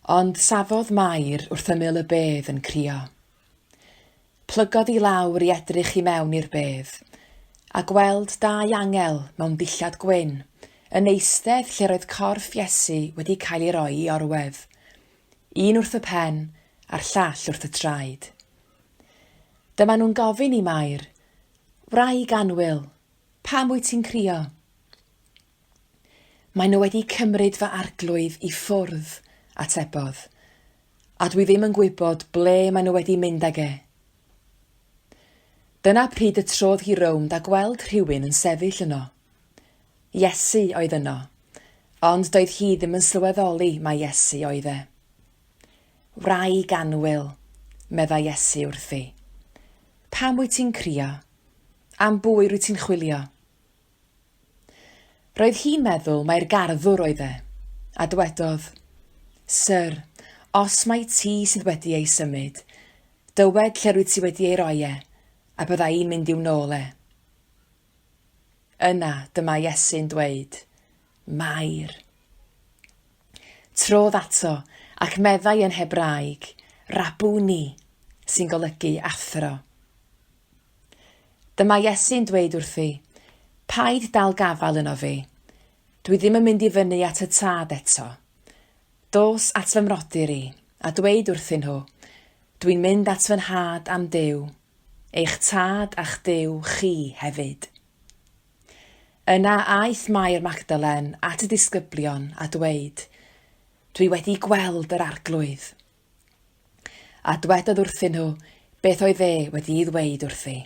Ond safodd Mair wrth ymyl y bedd yn crio. Plygodd I lawr I edrych I mewn i'r bedd, a gweld dau angel mewn dillad gwyn, yn eistedd lle roedd corff Iesu wedi cael ei roi I orwedd, un wrth y pen a'r llall wrth y traed. Dyma nhw'n gofyn I Mair, wraig anwyl, pam wyt ti'n crio? Maen nhw wedi cymryd fy arglwydd I ffwrdd, atebodd, a dwi ddim yn gwybod ble maen nhw wedi mynd ag e. Dyna pryd y trodd hi rownd a gweld rhywun yn sefyll yno. Iesu oedd yno, ond doedd hi ddim yn sylweddoli mai Iesu oedd e. Wraig anwyl, medda Iesu wrthi. Pam wyt ti'n crio? Am bwy rwyt ti'n chwilio? Roedd hi'n meddwl mai'r garddwr oedd e, a dywedodd, Syr, os mai ti sydd wedi ei symud, dywed lle rwyt ti wedi ei roi e, a bydda i'n mynd i'w nôl e. Yna dyma Iesu'n dweud, Mair. Trodd ato ac meddai yn Hebraeg, Rabuni, sy'n golygu athro. Dyma Iesu'n dweud wrthi, paid dal gafal yno fi. Dwi ddim yn mynd I fyny at y tad eto. Dos at fy mrodyr I, a dweud wrthyn nhw, dwi'n mynd at fy nhad am Duw, eich tad a'ch Duw chi hefyd. Yna aeth Mair Magdalen at y disgyblion a dweud, dwi wedi gweld yr arglwydd. A dwedodd wrthyn nhw beth oedd e wedi I ddweud wrthi.